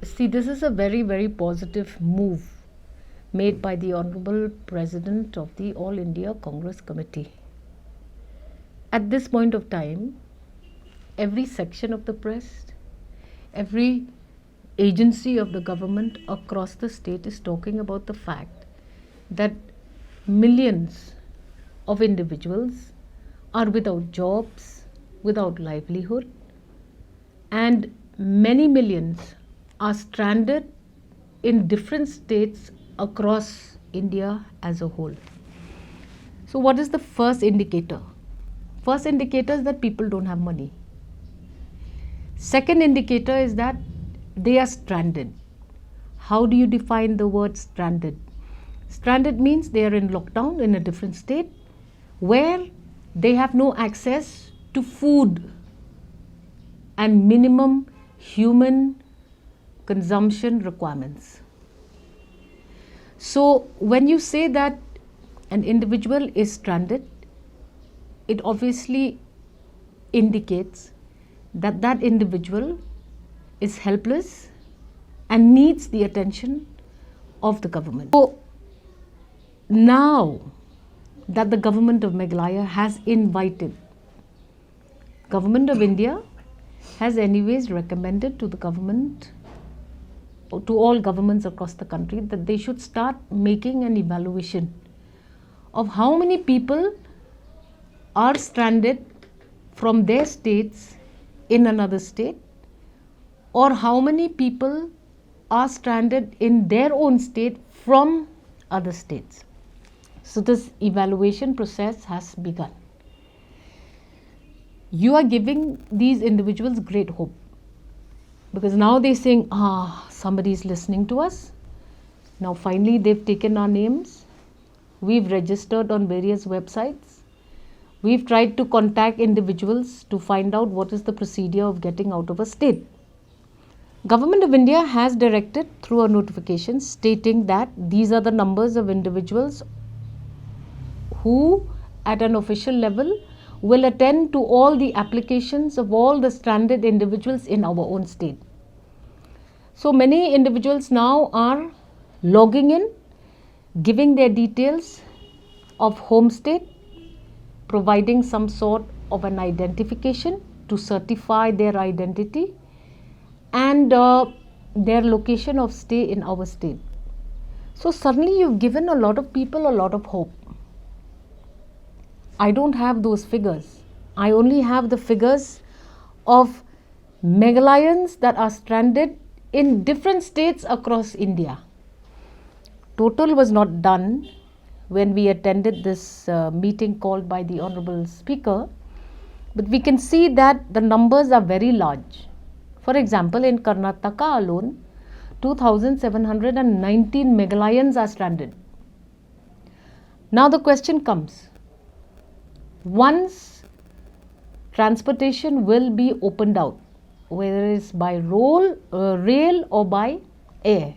See, this is a very, very positive move made by the Honorable President of the All India Congress Committee. At this point of time, every section of the press, every agency of the government across the state is talking about the fact that millions of individuals are without jobs, without livelihood, and many millions are stranded in different states across India as a whole. So, what is the first indicator? First indicator is that people don't have money. Second indicator is that they are stranded. How do you define the word stranded? Stranded means they are in lockdown in a different state where they have no access to food and minimum human consumption requirements. So, when you say that an individual is stranded, it obviously indicates that that individual is helpless and needs the attention of the government. So, now that the government of Meghalaya has invited, Government of India has anyways recommended to the government, to all governments across the country, that they should start making an evaluation of how many people are stranded from their states in another state, or how many people are stranded in their own state from other states. So this evaluation process has begun. You are giving these individuals great hope, because now they're saying, somebody is listening to us. Now finally they've taken our names. We've registered on various websites. We've tried to contact individuals to find out what is the procedure of getting out of a state. Government of India has directed through a notification stating that these are the numbers of individuals who at an official level will attend to all the applications of all the stranded individuals in our own state. So many individuals now are logging in, giving their details of home state, providing some sort of an identification to certify their identity and their location of stay in our state. So suddenly you've given a lot of people a lot of hope. I don't have those figures. I only have the figures of Meghalayans that are stranded in different states across India. Total was not done when we attended this meeting called by the Honorable Speaker, but we can see that the numbers are very large. For example, in Karnataka alone, 2,719 Meghalayans are stranded. Now the question comes, once transportation will be opened out, whether it is by rail or by air,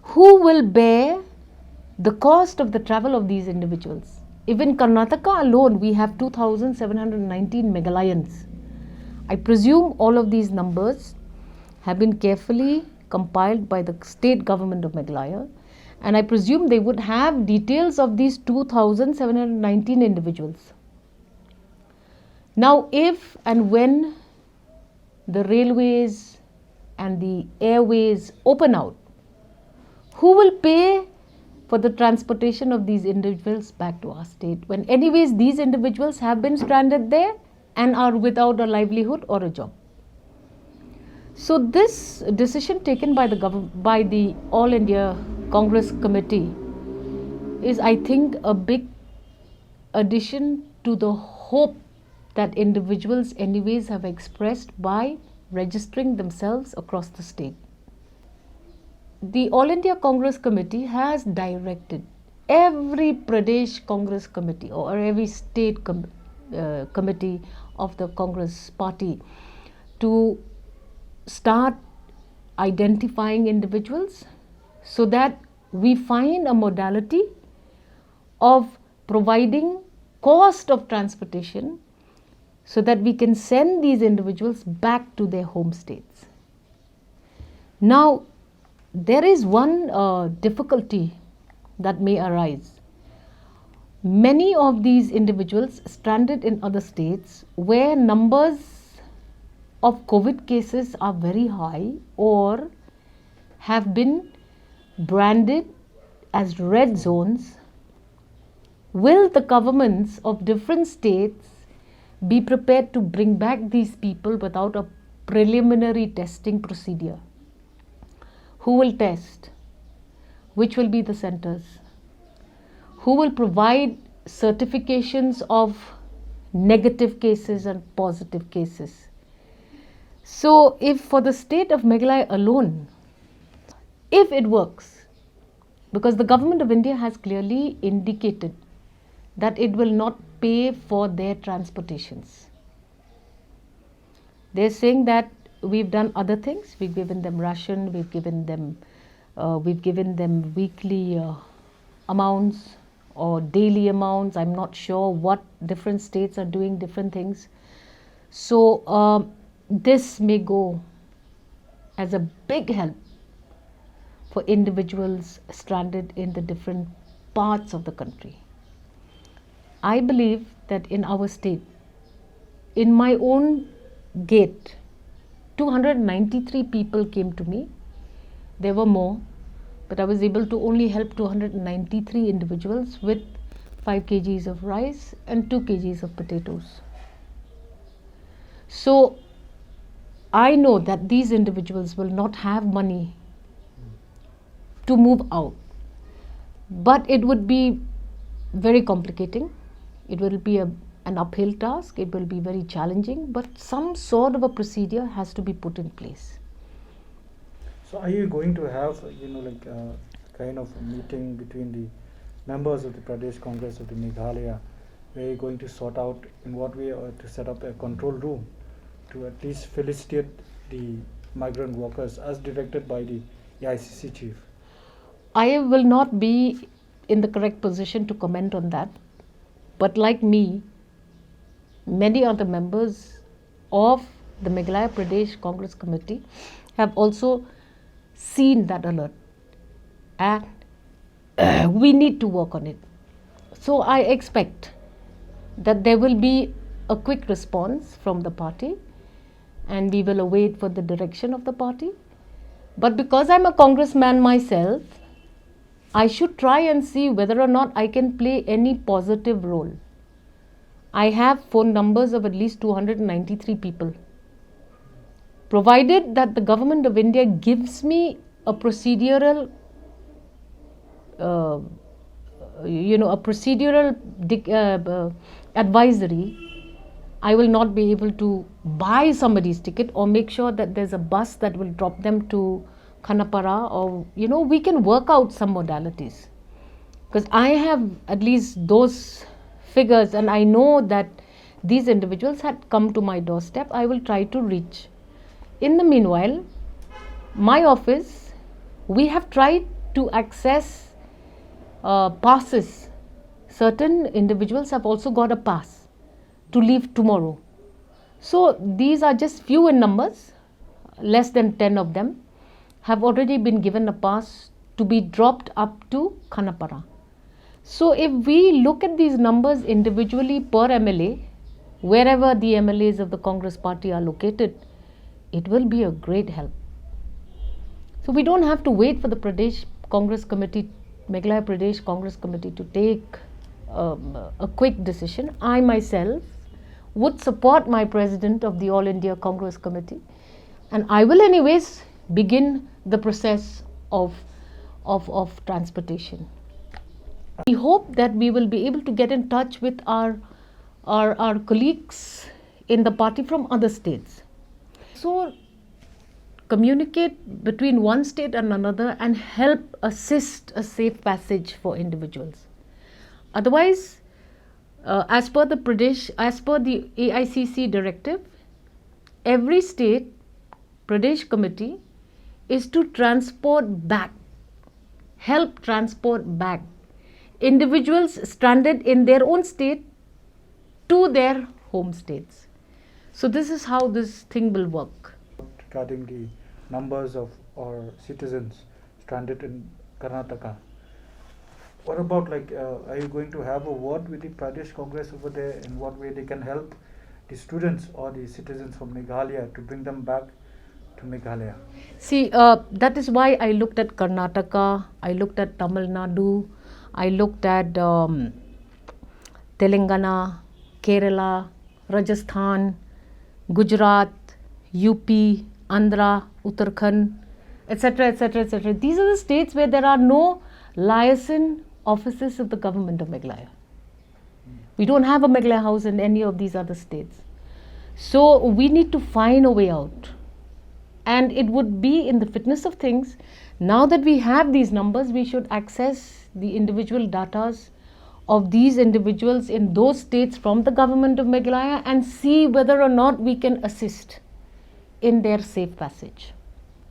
who will bear the cost of the travel of these individuals? If in Karnataka alone we have 2,719 Meghalayans, I presume all of these numbers have been carefully compiled by the state government of Meghalaya, and I presume they would have details of these 2,719 individuals. Now, if and when the railways and the airways open out, who will pay for the transportation of these individuals back to our state, when anyways these individuals have been stranded there and are without a livelihood or a job? So this decision taken by the All India Congress Committee is, I think, a big addition to the hope that individuals anyways have expressed by registering themselves across the state. The All India Congress Committee has directed every Pradesh Congress Committee or every state committee of the Congress party to start identifying individuals so that we find a modality of providing cost of transportation so that we can send these individuals back to their home states. Now, there is one difficulty that may arise. Many of these individuals stranded in other states where numbers of COVID cases are very high or have been branded as red zones. Will the governments of different states be prepared to bring back these people without a preliminary testing procedure? Who will test? Which will be the centers? Who will provide certifications of negative cases and positive cases? So, if for the state of Meghalaya alone, if it works, because the government of India has clearly indicated that it will not pay for their transportations. They're saying that we've done other things. We've given them ration. We've given them weekly amounts or daily amounts. I'm not sure what different states are doing different things. So this may go as a big help for individuals stranded in the different parts of the country. I believe that in our state, in my own gate, 293 people came to me. There were more, but I was able to only help 293 individuals with 5 kgs of rice and 2 kgs of potatoes. So I know that these individuals will not have money to move out, but it would be very complicating. It will be an uphill task. It will be very challenging, but some sort of a procedure has to be put in place. So are you going to have, kind of a meeting between the members of the Pradesh Congress of the Meghalaya, where you're going to sort out in what way or to set up a control room to at least felicitate the migrant workers as directed by the AICC chief? I will not be in the correct position to comment on that. But like me, many other members of the Meghalaya Pradesh Congress Committee have also seen that alert, and we need to work on it. So I expect that there will be a quick response from the party, and we will await for the direction of the party. But because I'm a congressman myself, I should try and see whether or not I can play any positive role. I have phone numbers of at least 293 people. Provided that the government of India gives me a procedural, advisory, I will not be able to buy somebody's ticket or make sure that there's a bus that will drop them to Khanapara, or we can work out some modalities, because I have at least those figures and I know that these individuals had come to my doorstep. I will try to reach. In the meanwhile, my office, we have tried to access passes. Certain individuals have also got a pass to leave tomorrow. So these are just few in numbers, less than 10 of them have already been given a pass to be dropped up to Khanapara. So if we look at these numbers individually per MLA, wherever the MLAs of the Congress party are located, it will be a great help. So we don't have to wait for the Pradesh Congress Committee, Meghalaya Pradesh Congress Committee to take a quick decision. I myself would support my president of the All India Congress Committee, and I will anyways begin the process of transportation. We hope that we will be able to get in touch with our colleagues in the party from other states. So communicate between one state and another and help assist a safe passage for individuals. Otherwise, as per the AICC directive, every state Pradesh committee is to transport back, help transport back individuals stranded in their own state to their home states. So this is how this thing will work. Regarding the numbers of or citizens stranded in Karnataka. What about are you going to have a word with the Pradesh Congress over there in what way they can help the students or the citizens from Meghalaya to bring them back to Meghalaya? See, that is why I looked at Karnataka, I looked at Tamil Nadu, I looked at Telangana, Kerala, Rajasthan, Gujarat, UP, Andhra, Uttarakhand, etc., etc., etc. These are the states where there are no liaison offices of the government of Meghalaya. We don't have a Meghalaya house in any of these other states. So we need to find a way out. And it would be in the fitness of things, now that we have these numbers, we should access the individual datas of these individuals in those states from the government of Meghalaya and see whether or not we can assist in their safe passage.